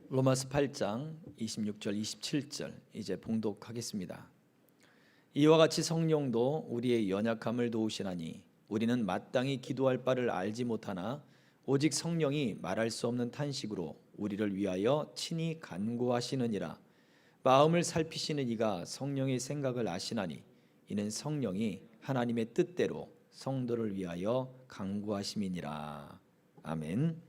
로마서 8장 26절 27절 이제 봉독하겠습니다. 이와 같이 성령도 우리의 연약함을 도우시나니 우리는 마땅히 기도할 바를 알지 못하나 오직 성령이 말할 수 없는 탄식으로 우리를 위하여 친히 간구하시느니라. 마음을 살피시는 이가 성령의 생각을 아시나니 이는 성령이 하나님의 뜻대로 성도를 위하여 간구하심이니라. 아멘.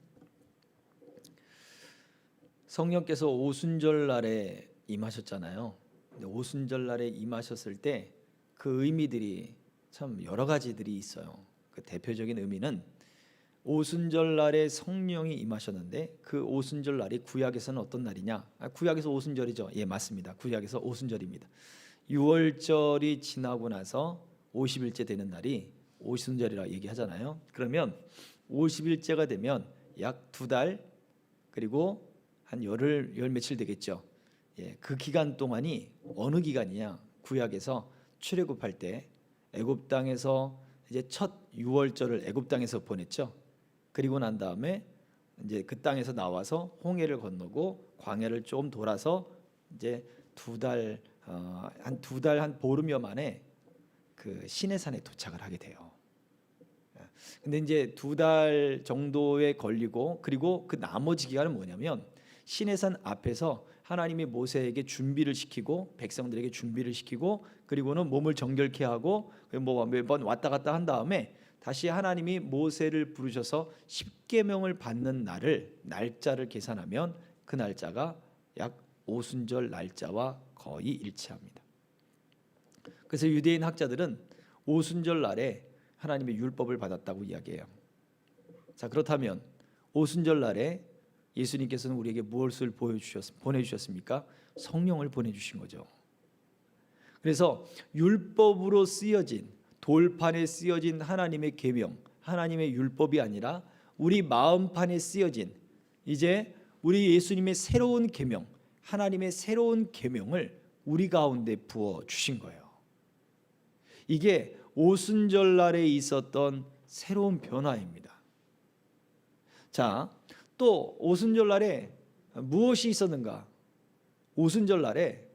성령께서 오순절 날에 임하셨잖아요. 근데 오순절 날에 임하셨을 때 그 의미들이 참 여러 가지들이 있어요. 그 대표적인 의미는 오순절 날에 성령이 임하셨는데 그 오순절 날이 구약에서는 어떤 날이냐? 구약에서 오순절이죠. 예, 맞습니다. 구약에서 오순절입니다. 6월절이 지나고 나서 50일째 되는 날이 오순절이라 얘기하잖아요. 그러면 50일째가 되면 약 2달 그리고 한 열 며칠 되겠죠. 예, 그 기간 동안이 어느 기간이냐? 구약에서 출애굽할 때 애굽 땅에서 이제 첫 6월절을 애굽 땅에서 보냈죠. 그리고 난 다음에 이제 그 땅에서 나와서 홍해를 건너고 광야를 좀 돌아서 이제 한 2달 한 보름여 만에 그 시내산에 도착을 하게 돼요. 근데 이제 2달 정도에 걸리고 그리고 그 나머지 기간은 뭐냐면 시내산 앞에서 하나님이 모세에게 준비를 시키고 백성들에게 준비를 시키고 그리고는 몸을 정결케 하고 뭐 매번 왔다 갔다 한 다음에 다시 하나님이 모세를 부르셔서 십계명을 받는 날짜를 계산하면 그 날짜가 약 오순절 날짜와 거의 일치합니다. 그래서 유대인 학자들은 오순절 날에 하나님의 율법을 받았다고 이야기해요. 자, 그렇다면 오순절 날에 예수님께서는 우리에게 무엇을 보내주셨습니까? 성령을 보내주신 거죠. 그래서 율법으로 쓰여진 돌판에 쓰여진 하나님의 계명, 하나님의 율법이 아니라 우리 마음판에 쓰여진 이제 우리 예수님의 새로운 계명, 하나님의 새로운 계명을 우리 가운데 부어 주신 거예요. 이게 오순절 날에 있었던 새로운 변화입니다. 자, 또 오순절 날에 무엇이 있었는가? 오순절 날에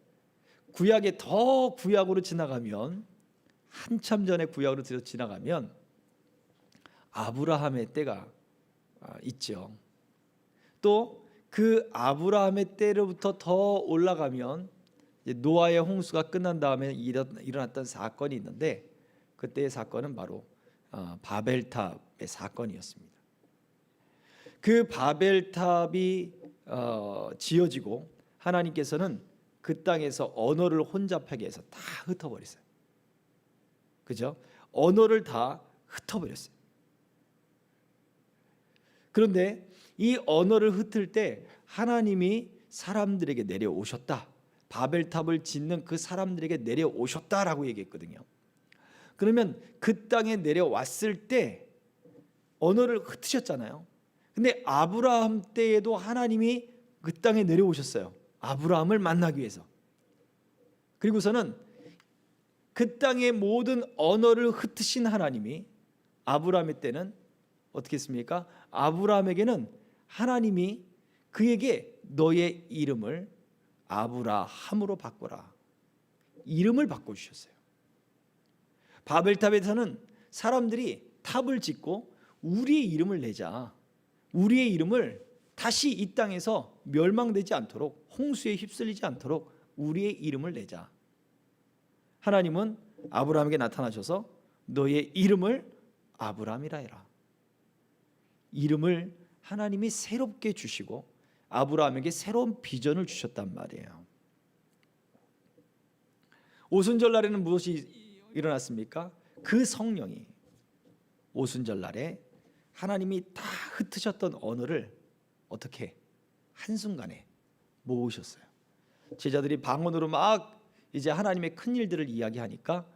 구약에 더 구약으로 지나가면 한참 전에 구약으로 지나가면 아브라함의 때가 있죠. 또 그 아브라함의 때로부터 더 올라가면 노아의 홍수가 끝난 다음에 일어났던 사건이 있는데 그때의 사건은 바로 바벨탑의 사건이었습니다. 그 바벨탑이 지어지고 하나님께서는 그 땅에서 언어를 혼잡하게 해서 다 흩어버렸어요. 그죠? 언어를 다 흩어버렸어요. 그런데 이 언어를 흩을 때 하나님이 사람들에게 내려오셨다. 바벨탑을 짓는 그 사람들에게 내려오셨다라고 얘기했거든요. 그러면 그 땅에 내려왔을 때 언어를 흩으셨잖아요. 근데 아브라함 때에도 하나님이 그 땅에 내려오셨어요. 아브라함을 만나기 위해서. 그리고서는 그 땅의 모든 언어를 흩으신 하나님이 아브라함의 때는 어떻게 했습니까? 아브라함에게는 하나님이 그에게 너의 이름을 아브라함으로 바꿔라. 이름을 바꿔주셨어요. 바벨탑에서는 사람들이 탑을 짓고 우리의 이름을 내자. 우리의 이름을 다시 이 땅에서 멸망되지 않도록 홍수에 휩쓸리지 않도록 우리의 이름을 내자. 하나님은 아브라함에게 나타나셔서 너의 이름을 아브라함이라 해라. 이름을 하나님이 새롭게 주시고 아브라함에게 새로운 비전을 주셨단 말이에요. 오순절 날에는 무엇이 일어났습니까? 그 성령이 오순절 날에 하나님이 다 흩으셨던 언어를 어떻게 한순간에 모으셨어요. 제자들이 방언으로 막 이제 하나님의 큰 일들을 이야기하니까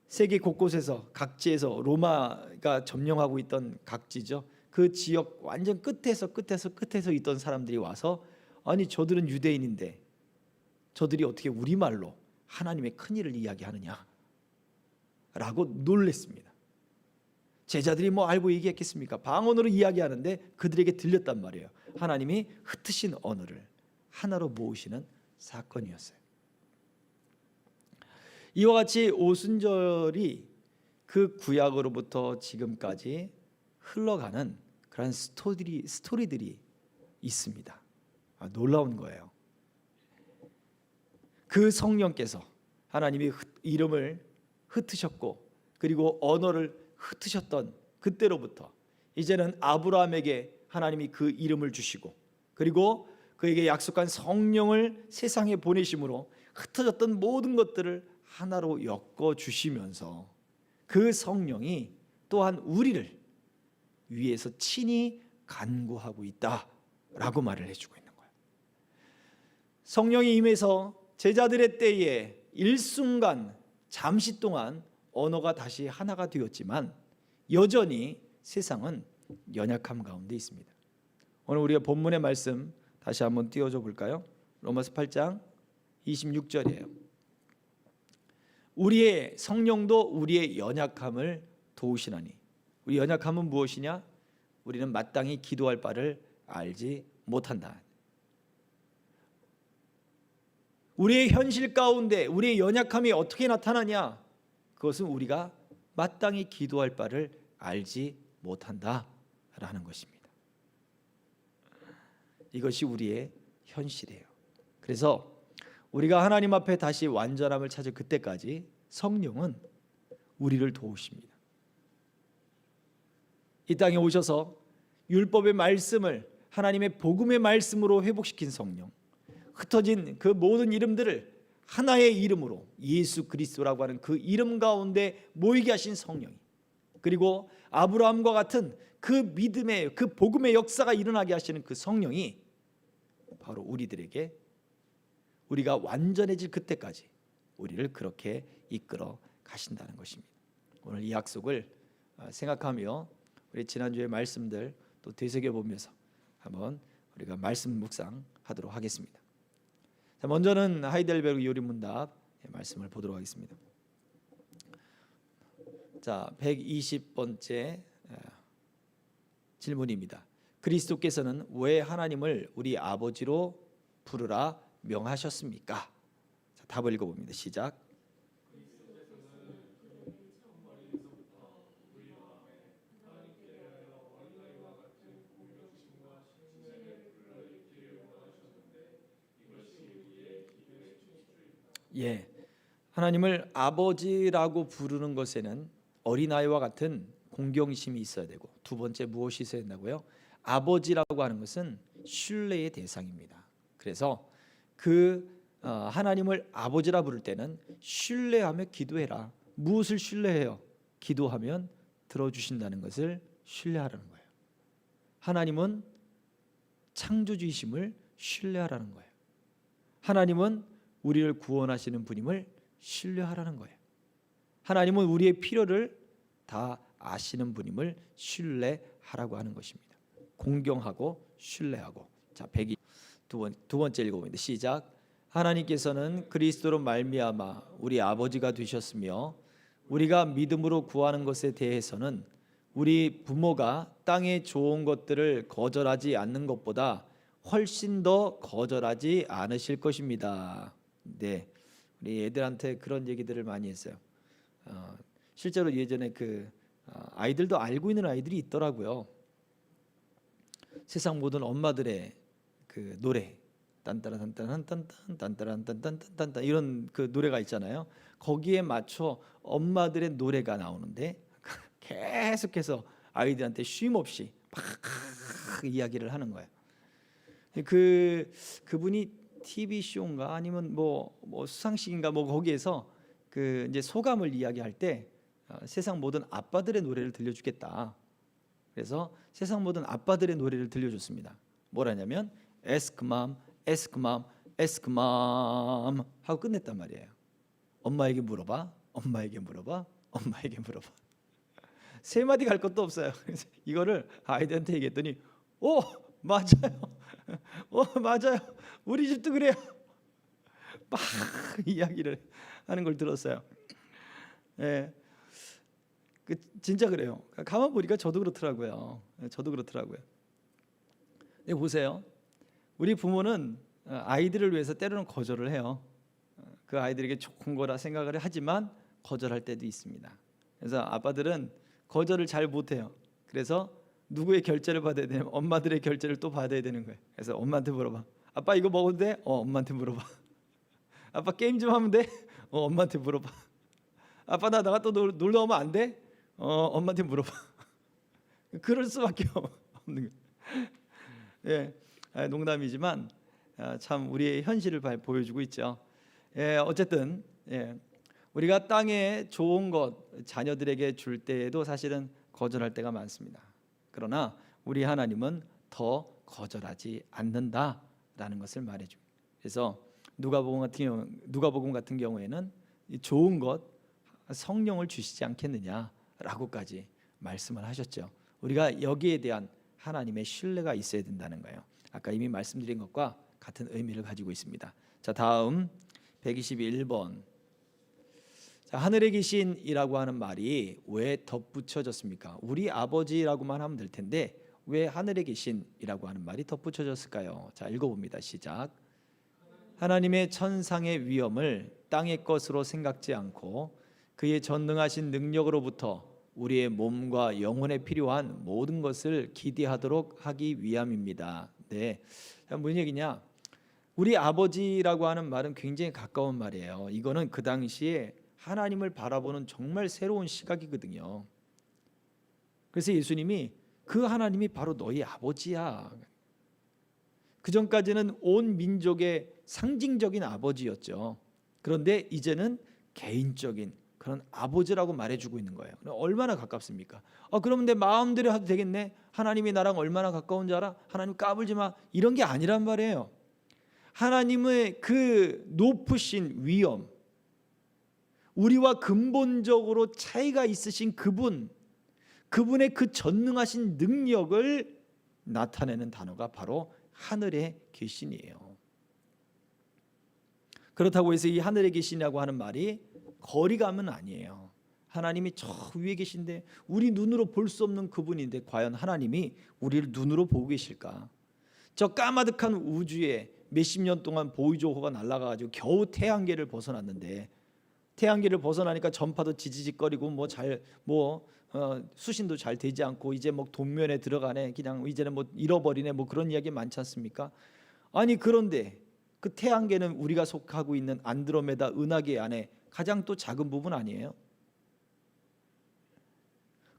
세계 곳곳에서 각지에서 로마가 점령하고 있던 각지죠. 그 지역 완전 끝에서 있던 사람들이 와서 아니 저들은 유대인인데 저들이 어떻게 우리말로 하나님의 큰 일을 이야기하느냐 라고 놀랬습니다. 제자들이 뭐 알고 얘기했겠습니까? 방언으로 이야기하는데 그들에게 들렸단 말이에요. 하나님이 흩으신 언어를 하나로 모으시는 사건이었어요. 이와 같이 오순절이 그 구약으로부터 지금까지 흘러가는 그런 스토리들이 있습니다. 놀라운 거예요. 그 성령께서 하나님이 이름을 흩으셨고 그리고 언어를 흩으셨던 그때로부터 이제는 아브라함에게 하나님이 그 이름을 주시고 그리고 그에게 약속한 성령을 세상에 보내심으로 흩어졌던 모든 것들을 하나로 엮어 주시면서 그 성령이 또한 우리를 위에서 친히 간구하고 있다라고 말을 해주고 있는 거예요. 성령이 임해서 제자들의 때에 일순간 잠시 동안 언어가 다시 하나가 되었지만 여전히 세상은 연약함 가운데 있습니다. 오늘 우리가 본문의 말씀 다시 한번 띄워줘 볼까요? 로마서 8장 26절이에요. 우리의 성령도 우리의 연약함을 도우시나니. 우리 연약함은 무엇이냐? 우리는 마땅히 기도할 바를 알지 못한다. 우리의 현실 가운데 우리의 연약함이 어떻게 나타나냐? 그것은 우리가 마땅히 기도할 바를 알지 못한다라는 것입니다. 이것이 우리의 현실이에요. 그래서 우리가 하나님 앞에 다시 완전함을 찾을 그때까지 성령은 우리를 도우십니다. 이 땅에 오셔서 율법의 말씀을 하나님의 복음의 말씀으로 회복시킨 성령, 흩어진 그 모든 이름들을 하나의 이름으로 예수 그리스도라고 하는 그 이름 가운데 모이게 하신 성령이, 그리고 아브라함과 같은 그 믿음의 그 복음의 역사가 일어나게 하시는 그 성령이 바로 우리들에게 우리가 완전해질 그때까지 우리를 그렇게 이끌어 가신다는 것입니다. 오늘 이 약속을 생각하며 우리 지난주의 말씀들 또 되새겨보면서 한번 우리가 말씀 묵상하도록 하겠습니다. 자, 먼저는 하이델베르그 요리문답 말씀을 보도록 하겠습니다. 자, 120번째 질문입니다. 그리스도께서는 왜 하나님을 우리 아버지로 부르라 명하셨습니까? 자, 답을 읽어봅니다. 시작. 예, 하나님을 아버지라고 부르는 것에는 어린아이와 같은 공경심이 있어야 되고, 두 번째 무엇이 있어야 된다고요? 아버지라고 하는 것은 신뢰의 대상입니다. 그래서 하나님을 아버지라 부를 때는 신뢰하며 기도해라. 무엇을 신뢰해요? 기도하면 들어주신다는 것을 신뢰하라는 거예요. 하나님은 창조주이심을 신뢰하라는 거예요. 하나님은 우리를 구원하시는 분임을 신뢰하라는 거예요. 하나님은 우리의 필요를 다 아시는 분임을 신뢰하라고 하는 것입니다. 공경하고 신뢰하고. 자, 두 번째 읽어봅니다. 시작. 하나님께서는 그리스도로 말미암아 우리 아버지가 되셨으며 우리가 믿음으로 구하는 것에 대해서는 우리 부모가 땅의 좋은 것들을 거절하지 않는 것보다 훨씬 더 거절하지 않으실 것입니다. 네, 우리 애들한테 그런 얘기들을 많이 했어요. 실제로 예전에 아이들도 알고 있는 아이들이 있더라고요. 세상 모든 엄마들의 그 노래, 딴따란딴딴딴딴 딴따란딴딴딴딴 이런 그 노래가 있잖아요. 거기에 맞춰 엄마들의 노래가 나오는데 계속해서 아이들한테 쉼 없이 막 이야기를 하는 거예요. 그분이 TV 쇼인가 아니면 뭐 수상식인가 뭐 거기에서 이제 소감을 이야기할 때 세상 모든 아빠들의 노래를 들려주겠다. 그래서 세상 모든 아빠들의 노래를 들려줬습니다. 뭐라냐면 Ask Mom, Ask Mom, Ask Mom 하고 끝냈단 말이에요. 엄마에게 물어봐, 엄마에게 물어봐, 엄마에게 물어봐. 세 마디 갈 것도 없어요. 그래서 이거를 아이들한테 얘기했더니 오 맞아요. 맞아요. 우리 집도 그래요. 막 이야기를 하는 걸 들었어요. 예. 진짜 그래요. 가만 보니까 저도 그렇더라고요. 저도 그렇더라고요. 네, 보세요. 우리 부모는 아이들을 위해서 때로는 거절을 해요. 그 아이들에게 좋은 거라 생각을 하지만 거절할 때도 있습니다. 그래서 아빠들은 거절을 잘 못해요. 그래서 누구의 결제를 받아야 되냐면 엄마들의 결제를 또 받아야 되는 거예요. 그래서 엄마한테 물어봐. 아빠 이거 먹어도 돼? 엄마한테 물어봐. 아빠 게임 좀 하면 돼? 엄마한테 물어봐. 아빠 나가 또 놀러 오면 안 돼? 엄마한테 물어봐. 그럴 수밖에 없는 거예요. 예, 농담이지만 참 우리의 현실을 보여주고 있죠. 예, 어쨌든 우리가 땅에 좋은 것 자녀들에게 줄 때에도 사실은 거절할 때가 많습니다. 그러나 우리 하나님은 더 거절하지 않는다라는 것을 말해줍니다. 그래서 누가복음 같은 경우에는 좋은 것 성령을 주시지 않겠느냐라고까지 말씀을 하셨죠. 우리가 여기에 대한 하나님의 신뢰가 있어야 된다는 거예요. 아까 이미 말씀드린 것과 같은 의미를 가지고 있습니다. 자, 다음 121번. 자, 하늘에 계신이라고 하는 말이 왜 덧붙여졌습니까? 우리 아버지라고만 하면 될 텐데 왜 하늘에 계신이라고 하는 말이 덧붙여졌을까요? 자, 읽어봅니다. 시작. 하나님의 천상의 위엄을 땅의 것으로 생각지 않고 그의 전능하신 능력으로부터 우리의 몸과 영혼에 필요한 모든 것을 기대하도록 하기 위함입니다. 네, 무슨 얘기냐? 우리 아버지라고 하는 말은 굉장히 가까운 말이에요. 이거는 그 당시에 하나님을 바라보는 정말 새로운 시각이거든요. 그래서 예수님이 그 하나님이 바로 너희 아버지야. 그 전까지는 온 민족의 상징적인 아버지였죠. 그런데 이제는 개인적인 그런 아버지라고 말해주고 있는 거예요. 얼마나 가깝습니까? 그러면 내 마음대로 해도 되겠네. 하나님이 나랑 얼마나 가까운 줄 알아? 하나님 까불지 마. 이런 게 아니란 말이에요. 하나님의 그 높으신 위엄, 우리와 근본적으로 차이가 있으신 그분의 그 전능하신 능력을 나타내는 단어가 바로 하늘에 계신이에요. 그렇다고 해서 이 하늘에 계시냐고 하는 말이 거리감은 아니에요. 하나님이 저 위에 계신데 우리 눈으로 볼 수 없는 그분인데 과연 하나님이 우리를 눈으로 보고 계실까? 저 까마득한 우주에 몇십 년 동안 보이조호가 날아가가지고 겨우 태양계를 벗어났는데 태양계를 벗어나니까 전파도 지지직거리고 수신도 잘 되지 않고 이제 동면에 들어가네, 그냥 이제는 잃어버리네, 그런 이야기 많지 않습니까? 아니 그런데 그 태양계는 우리가 속하고 있는 안드로메다 은하계 안에 가장 또 작은 부분 아니에요?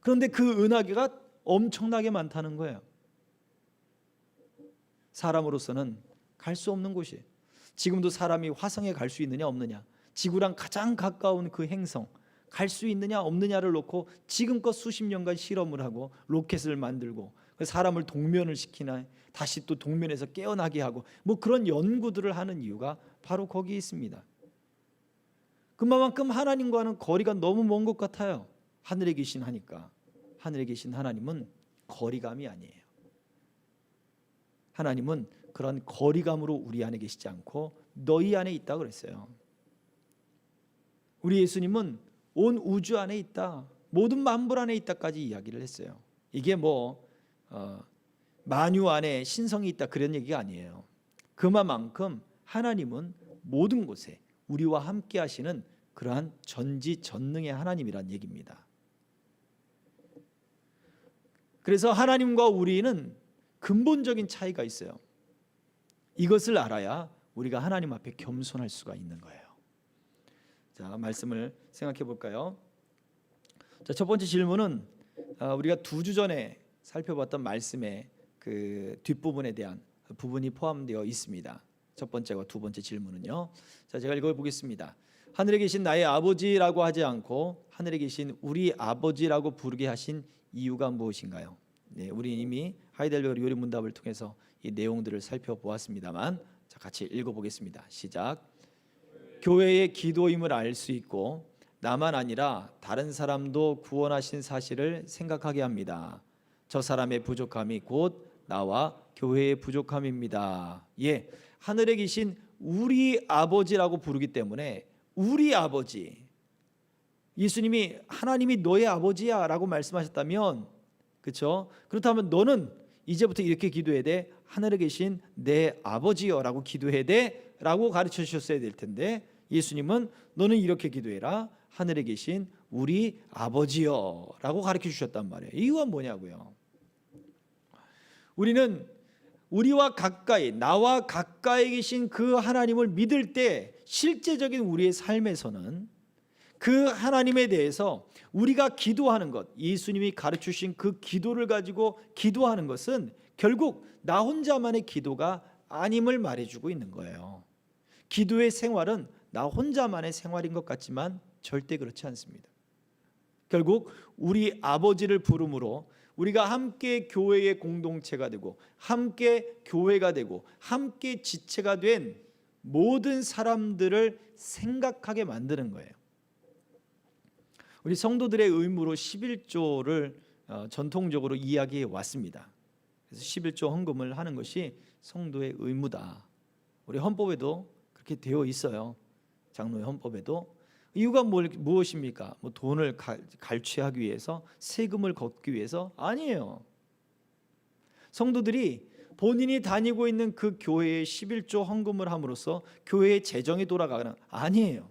그런데 그 은하계가 엄청나게 많다는 거예요. 사람으로서는 갈 수 없는 곳이에요. 지금도 사람이 화성에 갈 수 있느냐 없느냐, 지구랑 가장 가까운 그 행성 갈 수 있느냐 없느냐를 놓고 지금껏 수십 년간 실험을 하고 로켓을 만들고 사람을 동면을 시키나 다시 또 동면에서 깨어나게 하고 그런 연구들을 하는 이유가 바로 거기에 있습니다. 그만큼 하나님과는 거리가 너무 먼 것 같아요. 하늘에 계신 하니까. 하늘에 계신 하나님은 거리감이 아니에요. 하나님은 그런 거리감으로 우리 안에 계시지 않고 너희 안에 있다고 그랬어요. 우리 예수님은 온 우주 안에 있다, 모든 만물 안에 있다까지 이야기를 했어요. 이게 만유 안에 신성이 있다 그런 얘기가 아니에요. 그만큼 하나님은 모든 곳에 우리와 함께 하시는 그러한 전지전능의 하나님이란 얘기입니다. 그래서 하나님과 우리는 근본적인 차이가 있어요. 이것을 알아야 우리가 하나님 앞에 겸손할 수가 있는 거예요. 자, 말씀을 생각해 볼까요? 자, 첫 번째 질문은 우리가 2주 전에 살펴봤던 말씀의 그 뒷부분에 대한 부분이 포함되어 있습니다. 첫 번째와 두 번째 질문은요. 자, 제가 읽어보겠습니다. 하늘에 계신 나의 아버지라고 하지 않고 하늘에 계신 우리 아버지라고 부르게 하신 이유가 무엇인가요? 네, 우리 이미 하이델베르 요리문답을 통해서 이 내용들을 살펴보았습니다만, 자, 같이 읽어보겠습니다. 시작. 교회의 기도임을 알 수 있고 나만 아니라 다른 사람도 구원하신 사실을 생각하게 합니다. 저 사람의 부족함이 곧 나와 교회의 부족함입니다. 예, 하늘에 계신 우리 아버지라고 부르기 때문에 우리 아버지, 예수님이 하나님이 너의 아버지야라고 말씀하셨다면, 그렇죠? 그렇다면 너는 이제부터 이렇게 기도해야 돼. 하늘에 계신 내 아버지여라고 기도해야 돼라고 가르쳐 주셨어야 될 텐데, 예수님은 너는 이렇게 기도해라. 하늘에 계신 우리 아버지여라고 가르쳐 주셨단 말이에요. 이유가 뭐냐고요? 우리는 우리와 가까이, 나와 가까이 계신 그 하나님을 믿을 때 실제적인 우리의 삶에서는 그 하나님에 대해서 우리가 기도하는 것, 예수님이 가르치신 그 기도를 가지고 기도하는 것은 결국 나 혼자만의 기도가 아님을 말해주고 있는 거예요. 기도의 생활은 나 혼자만의 생활인 것 같지만 절대 그렇지 않습니다. 결국 우리 아버지를 부름으로 우리가 함께 교회의 공동체가 되고, 함께 교회가 되고, 함께 지체가 된 모든 사람들을 생각하게 만드는 거예요. 우리 성도들의 의무로 11조를 전통적으로 이야기해 왔습니다. 그래서 11조 헌금을 하는 것이 성도의 의무다. 우리 헌법에도 그렇게 되어 있어요. 장로의 헌법에도. 이유가 무엇입니까? 뭐 돈을 갈취하기 위해서, 세금을 걷기 위해서? 아니에요. 성도들이 본인이 다니고 있는 그 교회에 11조 헌금을 함으로써 교회의 재정이 돌아가는, 아니에요.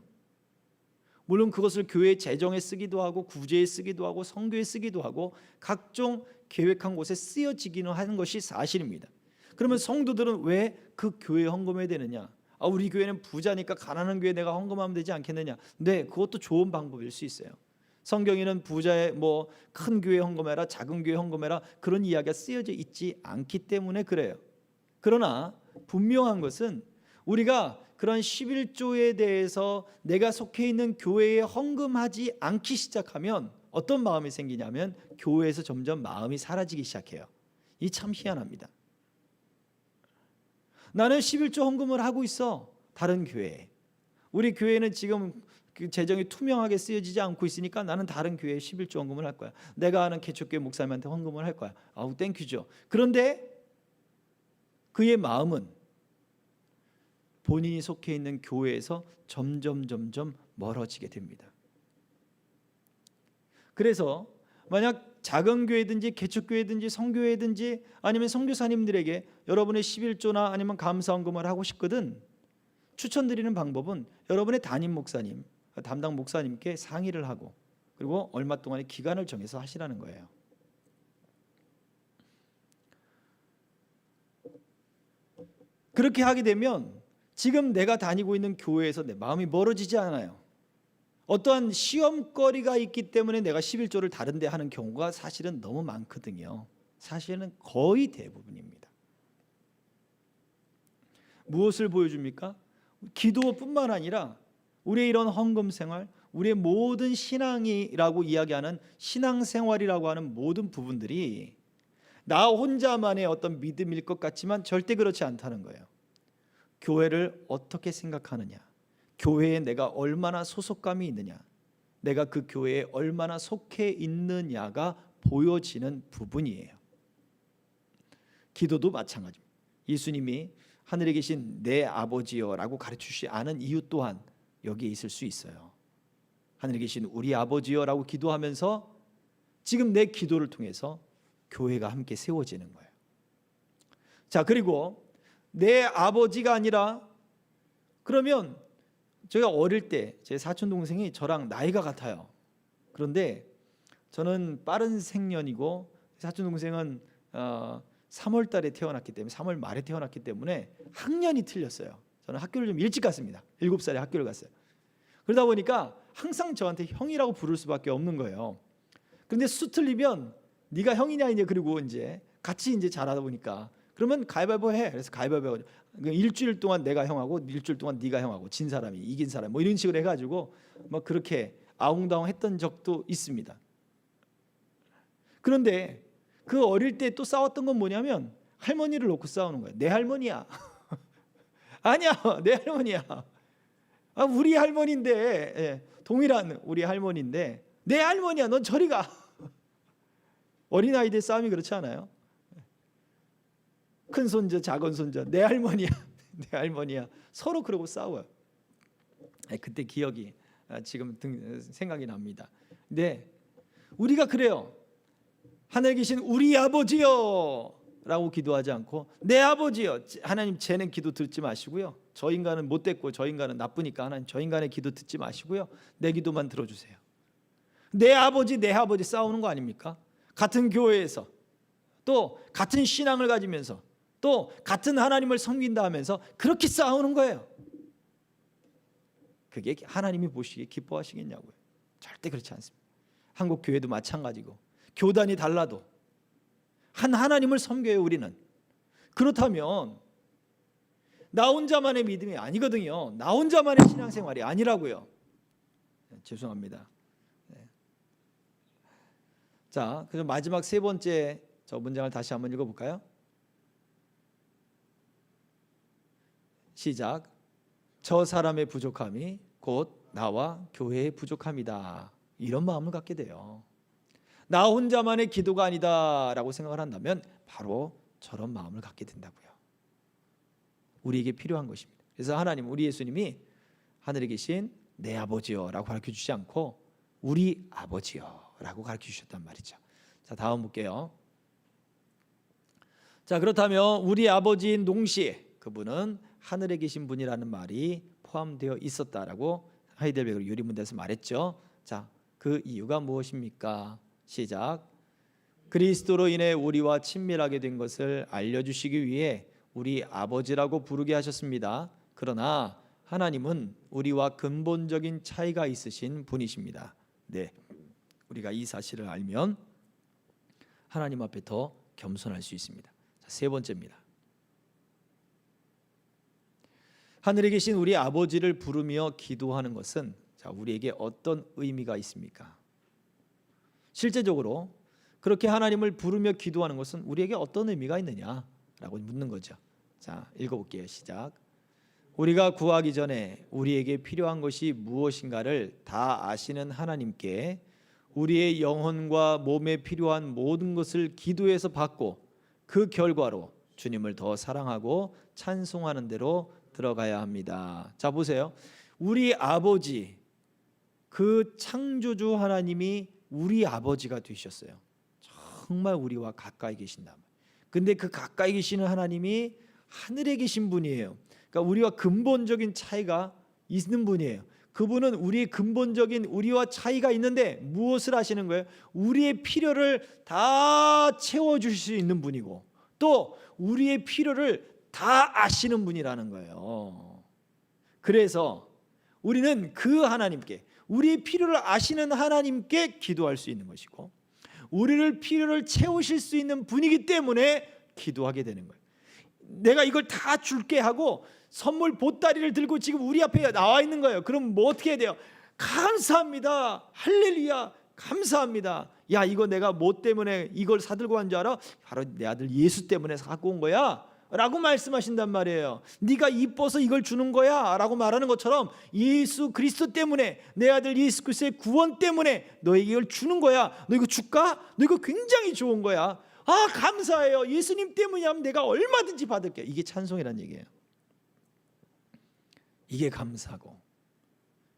물론 그것을 교회 재정에 쓰기도 하고, 구제에 쓰기도 하고, 선교에 쓰기도 하고, 각종 계획한 곳에 쓰여지기는 하는 것이 사실입니다. 그러면 성도들은 왜 그 교회에 헌금해야 되느냐? 우리 교회는 부자니까 가난한 교회에 내가 헌금하면 되지 않겠느냐? 네, 그것도 좋은 방법일 수 있어요. 성경에는 부자의 큰 교회 헌금해라, 작은 교회 헌금해라, 그런 이야기가 쓰여져 있지 않기 때문에 그래요. 그러나 분명한 것은 우리가 그런 11조에 대해서 내가 속해 있는 교회에 헌금하지 않기 시작하면 어떤 마음이 생기냐면, 교회에서 점점 마음이 사라지기 시작해요. 이 참 희한합니다. 나는 11조 헌금을 하고 있어, 다른 교회에. 우리 교회는 지금 그 재정이 투명하게 쓰여지지 않고 있으니까 나는 다른 교회에 11조 헌금을 할 거야. 내가 아는 개척교회 목사님한테 헌금을 할 거야. 아우 땡큐죠. 그런데 그의 마음은 본인이 속해 있는 교회에서 점점 멀어지게 됩니다. 그래서 만약 작은 교회든지 개척교회든지 성교회든지 아니면 선교사님들에게 여러분의 11조나 아니면 감사헌금을 하고 싶거든, 추천드리는 방법은 여러분의 담임 목사님, 담당 목사님께 상의를 하고, 그리고 얼마 동안의 기간을 정해서 하시라는 거예요. 그렇게 하게 되면 지금 내가 다니고 있는 교회에서 내 마음이 멀어지지 않아요. 어떠한 시험거리가 있기 때문에 내가 11조를 다른 데 하는 경우가 사실은 너무 많거든요. 사실은 거의 대부분입니다. 무엇을 보여줍니까? 기도뿐만 아니라 우리의 이런 헌금 생활, 우리의 모든 신앙이라고 이야기하는 신앙생활이라고 하는 모든 부분들이 나 혼자만의 어떤 믿음일 것 같지만 절대 그렇지 않다는 거예요. 교회를 어떻게 생각하느냐, 교회에 내가 얼마나 소속감이 있느냐, 내가 그 교회에 얼마나 속해 있느냐가 보여지는 부분이에요. 기도도 마찬가지입니다. 예수님이 하늘에 계신 내 아버지여라고 가르치시지 않은 이유 또한 여기에 있을 수 있어요. 하늘에 계신 우리 아버지여라고 기도하면서 지금 내 기도를 통해서 교회가 함께 세워지는 거예요. 자, 그리고 내 아버지가 아니라, 그러면 제가 어릴 때 제 사촌 동생이 저랑 나이가 같아요. 그런데 저는 빠른 생년이고 사촌 동생은 3월 달에 태어났기 때문에, 3월 말에 태어났기 때문에 학년이 틀렸어요. 저는 학교를 좀 일찍 갔습니다. 7살에 학교를 갔어요. 그러다 보니까 항상 저한테 형이라고 부를 수밖에 없는 거예요. 그런데 수 틀리면 네가 형이냐, 이제 그리고 이제 같이 이제 자라다 보니까 그러면 가위바위보 해. 그래서 가위바위보, 일주일 동안 내가 형하고 일주일 동안 네가 형하고, 진 사람이 이긴 사람, 뭐 이런 식으로 해가지고 막 그렇게 아웅다웅 했던 적도 있습니다. 그런데 그 어릴 때 또 싸웠던 건 뭐냐면, 할머니를 놓고 싸우는 거예요. 내 할머니야. 아니야, 내 할머니야. 우리 할머니인데, 동일한 우리 할머니인데 내 할머니야, 넌 저리 가. 어린아이들 싸움이 그렇지 않아요? 큰 손자, 작은 손자, 내 할머니야, 내 할머니야. 서로 그러고 싸워요. 그때 기억이 지금 생각이 납니다. 근데 우리가 그래요. 하늘에 계신 우리 아버지요 라고 기도하지 않고 내 아버지요. 하나님 쟤는 기도 듣지 마시고요. 저 인간은 못됐고 저 인간은 나쁘니까 하나님 저 인간의 기도 듣지 마시고요. 내 기도만 들어주세요. 내 아버지 싸우는 거 아닙니까? 같은 교회에서 또 같은 신앙을 가지면서 또 같은 하나님을 섬긴다 하면서 그렇게 싸우는 거예요. 그게 하나님이 보시기에 기뻐하시겠냐고요. 절대 그렇지 않습니다. 한국 교회도 마찬가지고 교단이 달라도 한 하나님을 섬겨요. 우리는. 그렇다면 나 혼자만의 믿음이 아니거든요. 나 혼자만의 신앙생활이 아니라고요. 죄송합니다. 자, 그럼 마지막 세 번째 저 문장을 다시 한번 읽어볼까요? 시작. 저 사람의 부족함이 곧 나와 교회의 부족함이다. 이런 마음을 갖게 돼요. 나 혼자만의 기도가 아니다라고 생각을 한다면 바로 저런 마음을 갖게 된다고요. 우리에게 필요한 것입니다. 그래서 하나님, 우리 예수님이 하늘에 계신 내 아버지요라고 가르쳐주지 않고 우리 아버지요라고 가르쳐주셨단 말이죠. 자, 다음 볼게요. 자, 그렇다면 우리 아버지인 농시, 그분은 하늘에 계신 분이라는 말이 포함되어 있었다라고 하이델베르 유리문대에서 말했죠. 자, 그 이유가 무엇입니까? 시작. 그리스도로 인해 우리와 친밀하게 된 것을 알려주시기 위해 우리 아버지라고 부르게 하셨습니다. 그러나 하나님은 우리와 근본적인 차이가 있으신 분이십니다. 네, 우리가 이 사실을 알면 하나님 앞에 더 겸손할 수 있습니다. 자, 세 번째입니다. 하늘에 계신 우리 아버지를 부르며 기도하는 것은 자, 우리에게 어떤 의미가 있습니까? 실제적으로 그렇게 하나님을 부르며 기도하는 것은 우리에게 어떤 의미가 있느냐라고 묻는 거죠. 자, 읽어볼게요. 시작. 우리가 구하기 전에 우리에게 필요한 것이 무엇인가를 다 아시는 하나님께 우리의 영혼과 몸에 필요한 모든 것을 기도해서 받고 그 결과로 주님을 더 사랑하고 찬송하는 대로 들어가야 합니다. 자, 보세요. 우리 아버지, 그 창조주 하나님이 우리 아버지가 되셨어요. 정말 우리와 가까이 계신다. 근데 그 가까이 계시는 하나님이 하늘에 계신 분이에요. 그러니까 우리와 근본적인 차이가 있는 분이에요. 그분은 우리의 근본적인 우리와 차이가 있는데 무엇을 하시는 거예요? 우리의 필요를 다 채워주실 수 있는 분이고 또 우리의 필요를 다 아시는 분이라는 거예요. 그래서 우리는 그 하나님께, 우리의 필요를 아시는 하나님께 기도할 수 있는 것이고 우리를 필요를 채우실 수 있는 분이기 때문에 기도하게 되는 거예요. 내가 이걸 다 줄게 하고 선물 보따리를 들고 지금 우리 앞에 나와 있는 거예요. 그럼 뭐 어떻게 해야 돼요? 감사합니다. 할렐루야. 감사합니다. 야, 이거 내가 뭐 때문에 이걸 사들고 간 줄 알아? 바로 내 아들 예수 때문에 갖고 온 거야 라고 말씀하신단 말이에요. 네가 이뻐서 이걸 주는 거야 라고 말하는 것처럼 예수 그리스도 때문에, 내 아들 예수 그리스도의 구원 때문에 너에게 이걸 주는 거야. 너 이거 줄까? 너 이거 굉장히 좋은 거야. 아, 감사해요. 예수님 때문이라면 내가 얼마든지 받을게. 이게 찬송이란 얘기예요. 이게 감사고.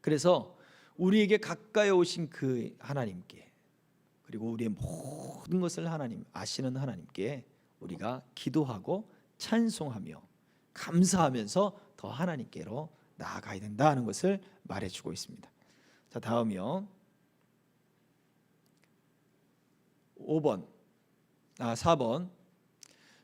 그래서 우리에게 가까이 오신 그 하나님께, 그리고 우리의 모든 것을 하나님 아시는 하나님께 우리가 기도하고 찬송하며 감사하면서 더 하나님께로 나아가야 된다는 것을 말해주고 있습니다. 자, 다음이요. 4번.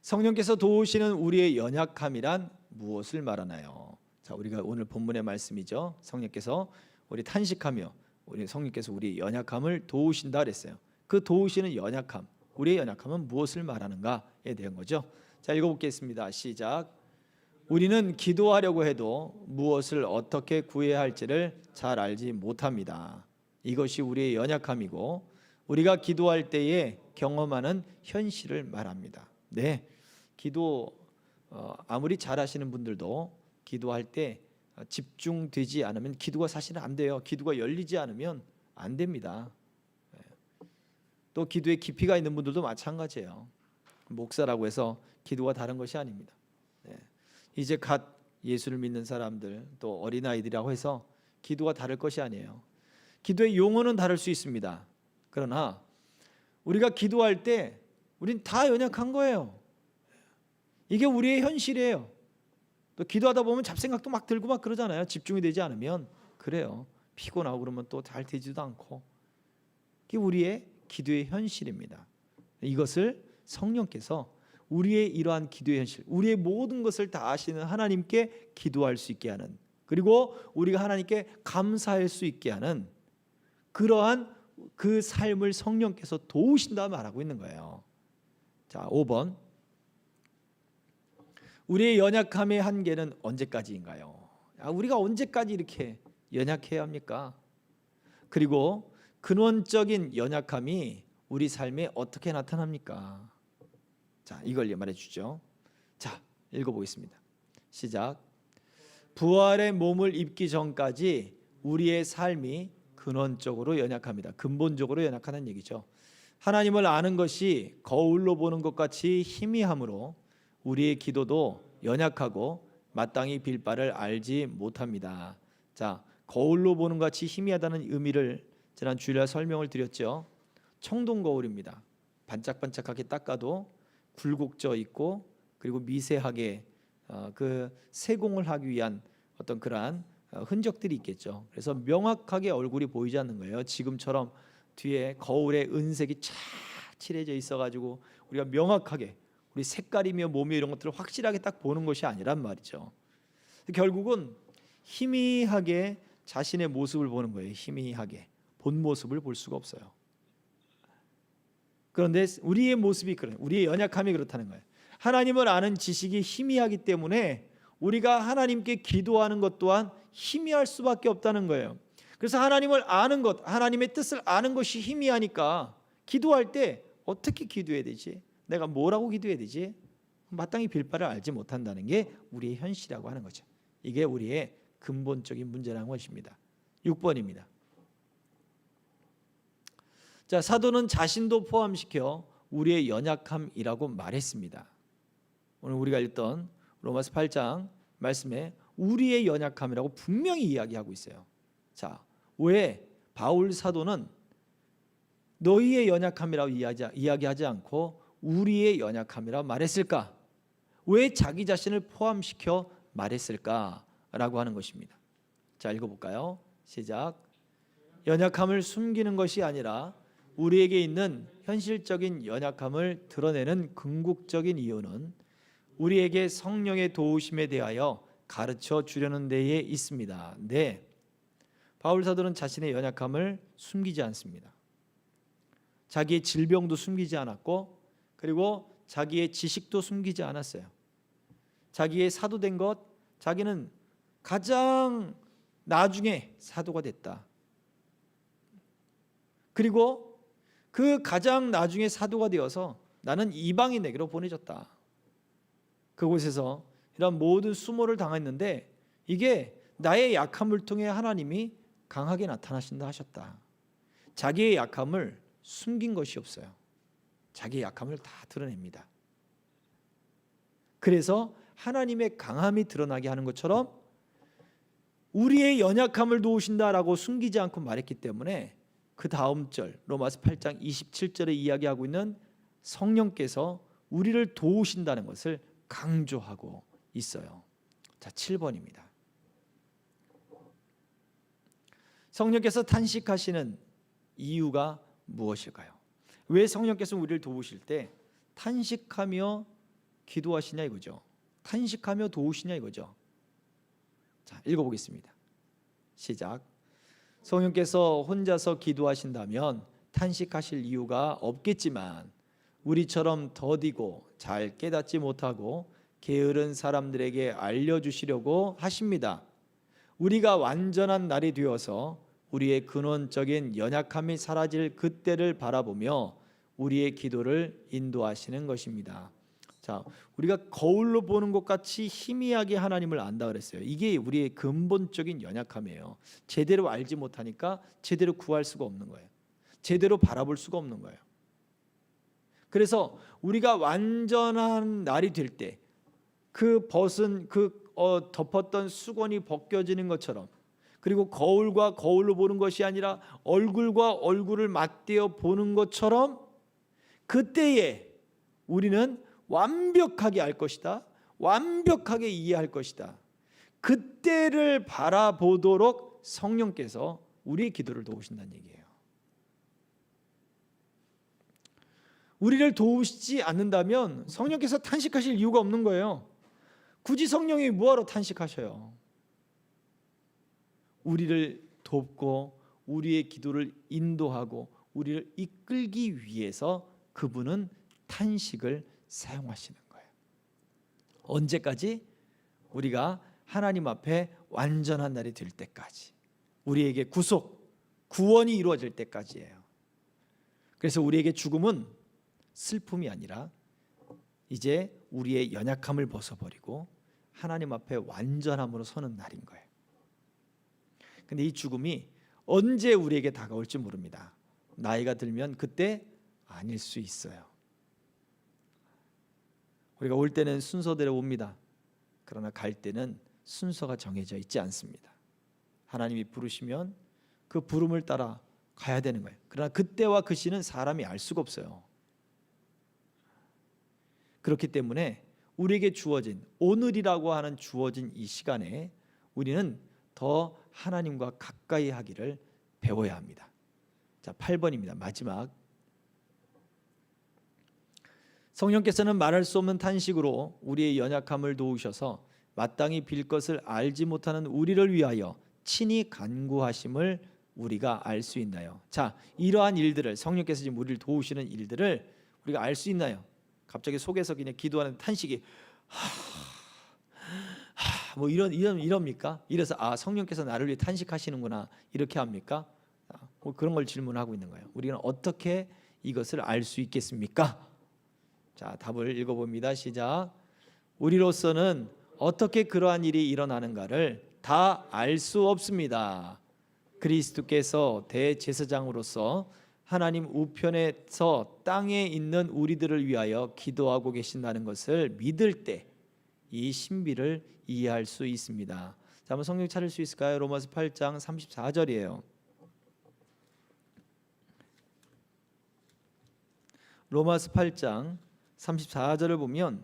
성령께서 도우시는 우리의 연약함이란 무엇을 말하나요? 자, 우리가 오늘 본문의 말씀이죠. 성령께서 우리 탄식하며 우리 성령께서 우리 연약함을 도우신다 그랬어요. 그 도우시는 연약함, 우리의 연약함은 무엇을 말하는가에 대한 거죠. 자, 읽어보겠습니다. 시작. 우리는 기도하려고 해도 무엇을 어떻게 구해야 할지를 잘 알지 못합니다. 이것이 우리의 연약함이고 우리가 기도할 때에 경험하는 현실을 말합니다. 네, 기도 아무리 잘하시는 분들도 기도할 때 집중되지 않으면 기도가 사실은 안 돼요. 기도가 열리지 않으면 안 됩니다. 또 기도에 깊이가 있는 분들도 마찬가지예요. 목사라고 해서 기도가 다른 것이 아닙니다. 이제 갓 예수를 믿는 사람들, 또 어린아이들이라고 해서 기도가 다를 것이 아니에요. 기도의 용어는 다를 수 있습니다. 그러나 우리가 기도할 때 우린 다 연약한 거예요. 이게 우리의 현실이에요. 또 기도하다 보면 잡생각도 막 들고 막 그러잖아요. 집중이 되지 않으면. 그래요. 피곤하고 그러면 또 잘 되지도 않고. 이게 우리의 기도의 현실입니다. 이것을 성령께서 우리의 이러한 기도의 현실, 우리의 모든 것을 다 아시는 하나님께 기도할 수 있게 하는, 그리고 우리가 하나님께 감사할 수 있게 하는 그러한 그 삶을 성령께서 도우신다 말하고 있는 거예요. 자, 5번. 우리의 연약함의 한계는 언제까지인가요? 우리가 언제까지 이렇게 연약해야 합니까? 그리고 근원적인 연약함이 우리 삶에 어떻게 나타납니까? 자, 이걸 말해 주죠. 자, 읽어보겠습니다. 시작. 부활의 몸을 입기 전까지 우리의 삶이 근원적으로 연약합니다. 근본적으로 연약하다는 얘기죠. 하나님을 아는 것이 거울로 보는 것 같이 희미하므로 우리의 기도도 연약하고 마땅히 빌 바를 알지 못합니다. 자, 거울로 보는 것 같이 희미하다는 의미를 지난 주일날 설명을 드렸죠. 청동 거울입니다. 반짝반짝하게 닦아도 굴곡져 있고, 그리고 미세하게 그 세공을 하기 위한 어떤 그러한 흔적들이 있겠죠. 그래서 명확하게 얼굴이 보이지 않는 거예요. 지금처럼 뒤에 거울에 은색이 쫙 칠해져 있어가지고 우리가 명확하게 우리 색깔이며 몸이 이런 것들을 확실하게 딱 보는 것이 아니란 말이죠. 결국은 희미하게 자신의 모습을 보는 거예요. 희미하게 본 모습을 볼 수가 없어요. 그런데 우리의 모습이 그래, 우리의 연약함이 그렇다는 거예요. 하나님을 아는 지식이 희미하기 때문에 우리가 하나님께 기도하는 것 또한 희미할 수밖에 없다는 거예요. 그래서 하나님을 아는 것, 하나님의 뜻을 아는 것이 희미하니까 기도할 때 어떻게 기도해야 되지? 내가 뭐라고 기도해야 되지? 마땅히 빌 바를 알지 못한다는 게 우리의 현실이라고 하는 거죠. 이게 우리의 근본적인 문제라는 것입니다. 6번입니다. 자, 사도는 자신도 포함시켜 우리의 연약함이라고 말했습니다. 오늘 우리가 읽던 로마서 8장 말씀에 우리의 연약함이라고 분명히 이야기하고 있어요. 자, 왜 바울 사도는 너희의 연약함이라고 이야기하지 않고 우리의 연약함이라고 말했을까? 왜 자기 자신을 포함시켜 말했을까라고 하는 것입니다. 자, 읽어볼까요? 시작. 연약함을 숨기는 것이 아니라 우리에게 있는 현실적인 연약함을 드러내는 궁극적인 이유는 우리에게 성령의 도우심에 대하여 가르쳐 주려는 데에 있습니다. 네, 바울 사도는 자신의 연약함을 숨기지 않습니다. 자기의 질병도 숨기지 않았고, 그리고 자기의 지식도 숨기지 않았어요. 자기의 사도된 것, 자기는 가장 나중에 사도가 됐다. 그리고 그 가장 나중에 사도가 되어서 나는 이방인에게로 보내졌다. 그곳에서 이런 모든 수모를 당했는데 이게 나의 약함을 통해 하나님이 강하게 나타나신다 하셨다. 자기의 약함을 숨긴 것이 없어요. 자기의 약함을 다 드러냅니다. 그래서 하나님의 강함이 드러나게 하는 것처럼 우리의 연약함을 도우신다라고 숨기지 않고 말했기 때문에 그 다음 절 로마서 8장 27절에 이야기하고 있는 성령께서 우리를 도우신다는 것을 강조하고 있어요. 자, 7번입니다. 성령께서 탄식하시는 이유가 무엇일까요? 왜 성령께서 우리를 도우실 때 탄식하며 기도하시냐 이거죠. 탄식하며 도우시냐 이거죠. 자, 읽어보겠습니다. 시작. 성령께서 혼자서 기도하신다면 탄식하실 이유가 없겠지만 우리처럼 더디고 잘 깨닫지 못하고 게으른 사람들에게 알려주시려고 하십니다. 우리가 완전한 날이 되어서 우리의 근원적인 연약함이 사라질 그때를 바라보며 우리의 기도를 인도하시는 것입니다. 자, 우리가 거울로 보는 것 같이 희미하게 하나님을 안다 그랬어요. 이게 우리의 근본적인 연약함이에요. 제대로 알지 못하니까 제대로 구할 수가 없는 거예요. 제대로 바라볼 수가 없는 거예요. 그래서 우리가 완전한 날이 될 때 그 벗은 덮었던 수건이 벗겨지는 것처럼, 그리고 거울과 거울로 보는 것이 아니라 얼굴과 얼굴을 맞대어 보는 것처럼 그때에 우리는 완벽하게 알 것이다. 완벽하게 이해할 것이다. 그때를 바라보도록 성령께서 우리의 기도를 도우신다는 얘기예요. 우리를 도우시지 않는다면 성령께서 탄식하실 이유가 없는 거예요. 굳이 성령이 뭐하러 탄식하셔요? 우리를 돕고 우리의 기도를 인도하고 우리를 이끌기 위해서 그분은 탄식을 사용하시는 거예요. 언제까지? 우리가 하나님 앞에 완전한 날이 될 때까지, 우리에게 구원이 이루어질 때까지예요. 그래서 우리에게 죽음은 슬픔이 아니라 이제 우리의 연약함을 벗어버리고 하나님 앞에 완전함으로 서는 날인 거예요. 근데 이 죽음이 언제 우리에게 다가올지 모릅니다. 나이가 들면 그때 아닐 수 있어요. 우리가 올 때는 순서대로 옵니다. 그러나 갈 때는 순서가 정해져 있지 않습니다. 하나님이 부르시면 그 부름을 따라 가야 되는 거예요. 그러나 그때와 그 시는 사람이 알 수가 없어요. 그렇기 때문에 우리에게 주어진, 오늘이라고 하는 주어진 이 시간에 우리는 더 하나님과 가까이 하기를 배워야 합니다. 자, 8번입니다. 마지막. 성령께서는 말할 수 없는 탄식으로 우리의 연약함을 도우셔서 마땅히 빌 것을 알지 못하는 우리를 위하여 친히 간구하심을 우리가 알 수 있나요? 자, 이러한 일들을, 성령께서 지금 우리를 도우시는 일들을 우리가 알 수 있나요? 갑자기 속에서 그냥 기도하는 탄식이 뭐 이럽니까? 이래서 성령께서 나를 위해 탄식하시는구나 이렇게 합니까? 뭐 그런 걸 질문하고 있는 거예요. 우리는 어떻게 이것을 알 수 있겠습니까? 자, 답을 읽어봅니다. 시작. 우리로서는 어떻게 그러한 일이 일어나는가를 다 알 수 없습니다. 그리스도께서 대제사장으로서 하나님 우편에서 땅에 있는 우리들을 위하여 기도하고 계신다는 것을 믿을 때 이 신비를 이해할 수 있습니다. 자, 한번 성경 찾을 수 있을까요? 로마서 8장 34절이에요. 로마서 8장 34절을 보면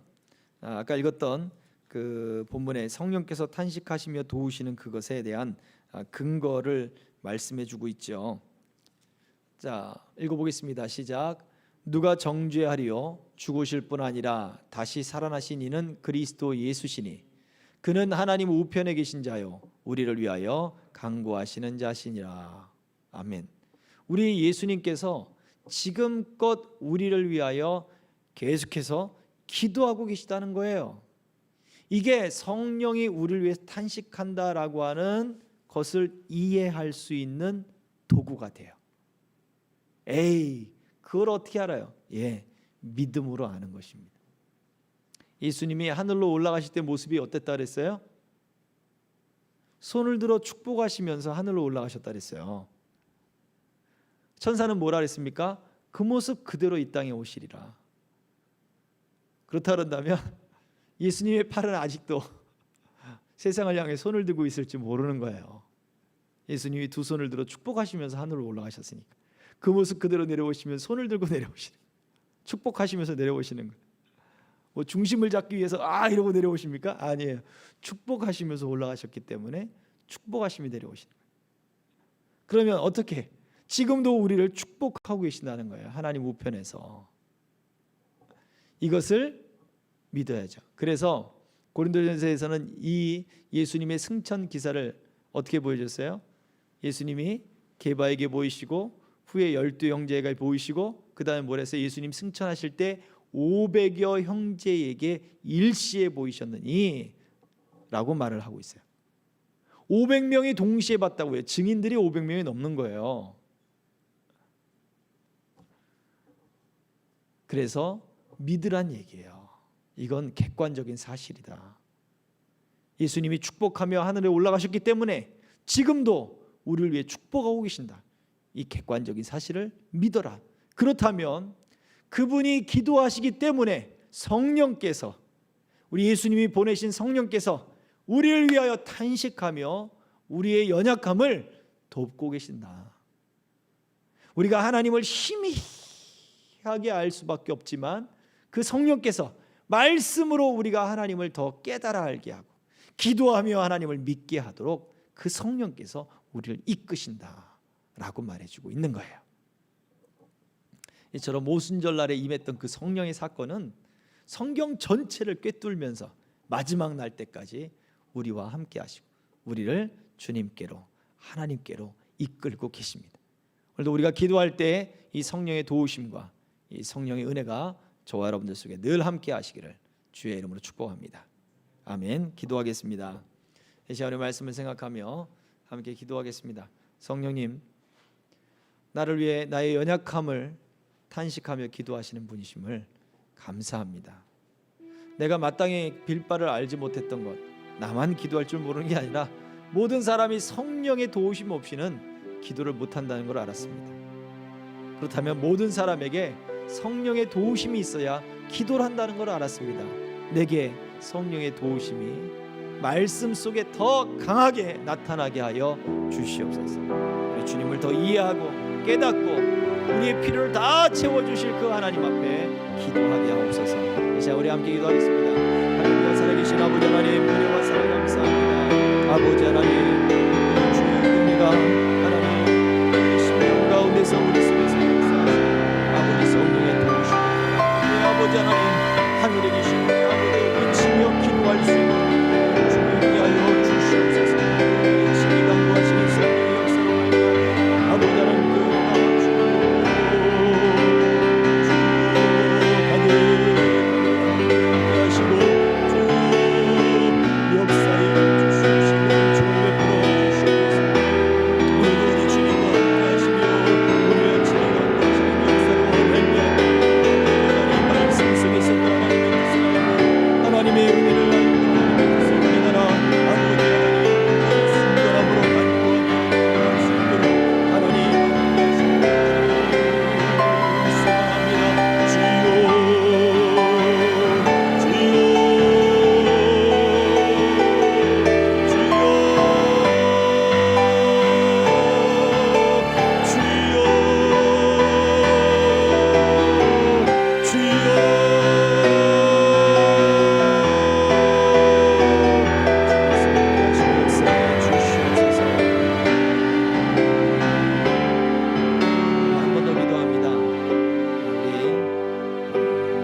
아까 읽었던 그 본문에 성령께서 탄식하시며 도우시는 그것에 대한 근거를 말씀해 주고 있죠. 자, 읽어보겠습니다. 시작. 누가 정죄하리요? 죽으실 뿐 아니라 다시 살아나신 이는 그리스도 예수시니 그는 하나님 우편에 계신 자요 우리를 위하여 간구하시는 자시니라. 아멘. 우리 예수님께서 지금껏 우리를 위하여 계속해서 기도하고 계시다는 거예요. 이게 성령이 우리를 위해서 탄식한다라고 하는 것을 이해할 수 있는 도구가 돼요. 에이, 그걸 어떻게 알아요? 예, 믿음으로 아는 것입니다. 예수님이 하늘로 올라가실 때 모습이 어땠다 그랬어요? 손을 들어 축복하시면서 하늘로 올라가셨다 그랬어요. 천사는 뭐라 그랬습니까? 그 모습 그대로 이 땅에 오시리라. 그렇다 그런다면 예수님의 팔은 아직도 세상을 향해 손을 들고 있을지 모르는 거예요. 예수님이 두 손을 들어 축복하시면서 하늘로 올라가셨으니까 그 모습 그대로 내려오시면 손을 들고 내려오시는, 축복하시면서 내려오시는 거예요. 뭐 중심을 잡기 위해서 이러고 내려오십니까? 아니에요. 축복하시면서 올라가셨기 때문에 축복하시며 내려오시는 거예요. 그러면 어떻게? 지금도 우리를 축복하고 계신다는 거예요. 하나님 우편에서. 이것을 믿어야죠. 그래서 고린도전서에서는 이 예수님의 승천 기사를 어떻게 보여줬어요? 예수님이 게바에게 보이시고 후에 12 형제에게 보이시고 그 다음에 뭐라 했어요? 예수님 승천하실 때 500여 형제에게 일시에 보이셨느니 라고 말을 하고 있어요. 500명이 동시에 봤다고요. 증인들이 500명이 넘는 거예요. 그래서 믿으란 얘기예요. 이건 객관적인 사실이다. 예수님이 축복하며 하늘에 올라가셨기 때문에 지금도 우리를 위해 축복하고 계신다. 이 객관적인 사실을 믿어라. 그렇다면 그분이 기도하시기 때문에 성령께서, 우리 예수님이 보내신 성령께서 우리를 위하여 탄식하며 우리의 연약함을 돕고 계신다. 우리가 하나님을 희미하게 알 수밖에 없지만 그 성령께서 말씀으로 우리가 하나님을 더 깨달아 알게 하고 기도하며 하나님을 믿게 하도록 그 성령께서 우리를 이끄신다라고 말해주고 있는 거예요. 이처럼 오순절날에 임했던 그 성령의 사건은 성경 전체를 꿰뚫면서 마지막 날 때까지 우리와 함께 하시고 우리를 주님께로 하나님께로 이끌고 계십니다. 오늘도 우리가 기도할 때 이 성령의 도우심과 이 성령의 은혜가 저와 여러분들 속에 늘 함께 하시기를 주의 이름으로 축복합니다. 아멘. 기도하겠습니다. 이 시간의 말씀을 생각하며 함께 기도하겠습니다. 성령님, 나를 위해 나의 연약함을 탄식하며 기도하시는 분이심을 감사합니다. 내가 마땅히 빌 바를 알지 못했던 것, 나만 기도할 줄 모르는 게 아니라 모든 사람이 성령의 도우심 없이는 기도를 못한다는 걸 알았습니다. 그렇다면 모든 사람에게 성령의 도우심이 있어야 기도를 한다는 걸 알았습니다. 내게 성령의 도우심이 말씀 속에 더 강하게 나타나게 하여 주시옵소서. 우리 주님을 더 이해하고 깨닫고 우리의 필요를 다 채워주실 그 하나님 앞에 기도하게 하옵소서. 자, 우리 함께 기도하겠습니다. 하나님, 살아계신 아버지 하나님, 은혜와 사랑 감사합니다. 아버지 하나님, 주의 은혜가 하나님 우리 심령 가운데서 우리 속에서 역사하시고 아버지 성령의 도우심, 아버지 하나님 하늘에 계신 아버지 외치며 기도할 수 있는 주님 위하여 주시옵소서. 신이 강구하시는 성령의 역사로 말미암아 아버지 하나님 그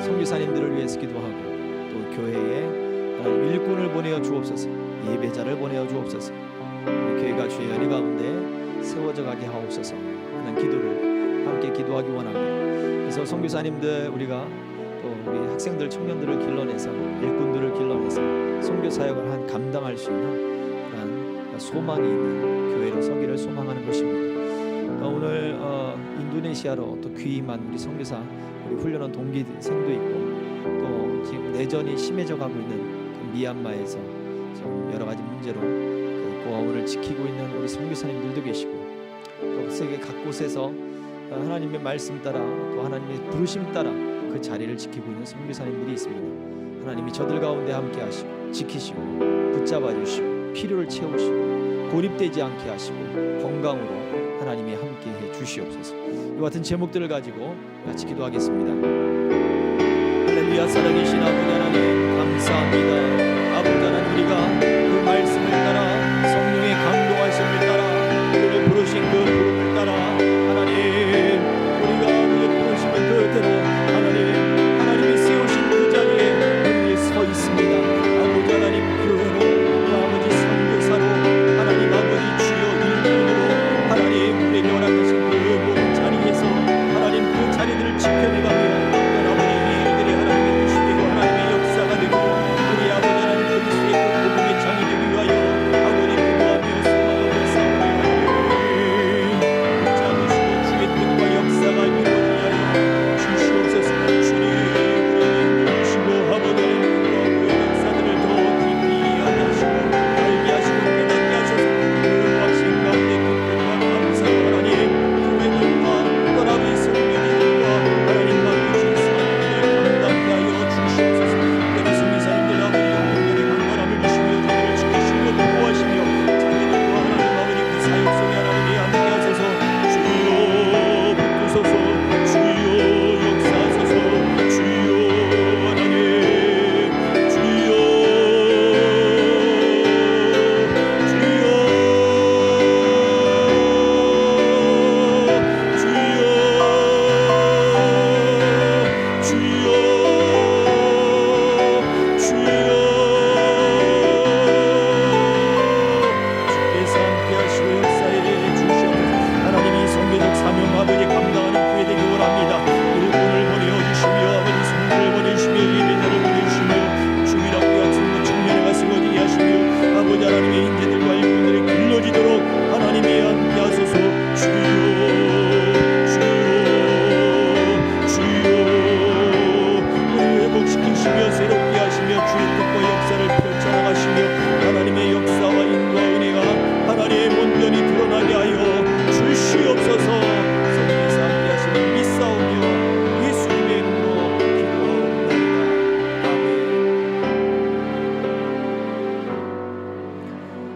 선교사님들을 위해서 기도하고 또 교회에 하나님 일꾼을 보내어 주옵소서. 예배자를 보내어 주옵소서. 우리 교회가 주의 연희 가운데 세워져 가게 하옵소서 하는 기도를 함께 기도하기 원합니다. 그래서 선교사님들 우리가 또 우리 학생들 청년들을 길러내서 일꾼들을 길러내서 선교 사역을 감당할 수 있는 그런 소망이 있는 교회로 서기를 소망하는 것입니다. 오늘 인도네시아로 또 귀임한 우리 선교사 우리 훈련원 동기생도 있고 또 지금 내전이 심해져 가고 있는 그 미얀마에서 지금 여러 가지 문제로 그 고아원을 지키고 있는 우리 선교사님들도 계시고 또 세계 각곳에서 하나님의 말씀 따라 또 하나님의 부르심 따라 그 자리를 지키고 있는 선교사님들이 있습니다. 하나님이 저들 가운데 함께 하시고 지키시고 붙잡아 주시고 필요를 채우시고 고립되지 않게 하시고 건강으로 하나님이 함께해 주시옵소서. 이와 같은 제목들을 가지고 같이 기도하겠습니다. 할렐루야. 살아계신 아버지 하나님 감사합니다. 아버지 하나님 우리가 그 말씀을 따라 성령의 감동하심을 따라 그를 부르신 그 부름을 따라 하나님 우리가 그의 부르심을 그대로 하나님이 세우신 그 자리에 우리 서 있습니다. 아버지 하나님 교회로 아버지 선교사로 하나님 아버지 주여 일꾼으로 하나님 우리에게 허락하신 그 모든 자리에서 하나님 그 자리들을 지켜내가며 아버지 이 일들이 하나님의 뜻이 되고 하나님의 역사가 되고 우리 아버지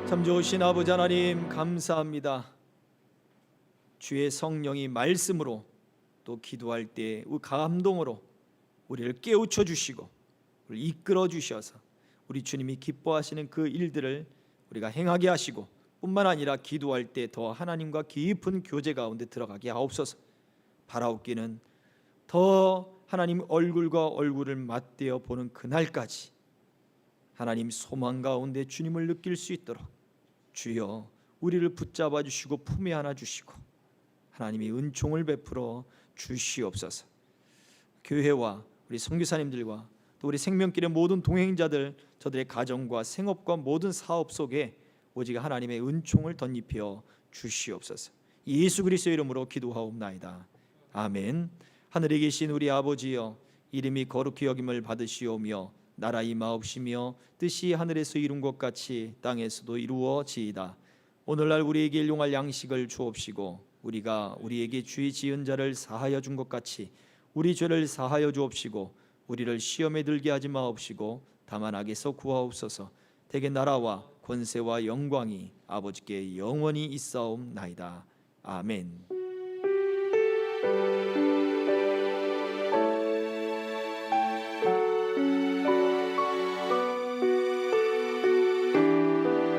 참 좋으신 아버지 하나님 감사합니다. 주의 성령이 말씀으로 또 기도할 때 감동으로 우리를 깨우쳐 주시고 우리를 이끌어 주셔서 우리 주님이 기뻐하시는 그 일들을 우리가 행하게 하시고 뿐만 아니라 기도할 때 더 하나님과 깊은 교제 가운데 들어가게 하옵소서. 바라옵기는 더 하나님 얼굴과 얼굴을 맞대어 보는 그날까지 하나님 소망 가운데 주님을 느낄 수 있도록 주여 우리를 붙잡아 주시고 품에 안아 주시고 하나님이 은총을 베풀어 주시옵소서. 교회와 우리 선교사님들과 또 우리 생명길의 모든 동행자들, 저들의 가정과 생업과 모든 사업 속에 오직 하나님의 은총을 덧입혀 주시옵소서. 예수 그리스도의 이름으로 기도하옵나이다. 아멘. 하늘에 계신 우리 아버지여, 이름이 거룩히 여김을 받으시오며 나라 임하옵시며 뜻이 하늘에서 이룬 것 같이 땅에서도 이루어지이다. 오늘날 우리에게 일용할 양식을 주옵시고 우리가 우리에게 죄 지은 자를 사하여 준 것 같이 우리 죄를 사하여 주옵시고 우리를 시험에 들게 하지 마옵시고 다만 악에서 구하옵소서. 대개 나라와 권세와 영광이 아버지께 영원히 있사옵나이다. 아멘.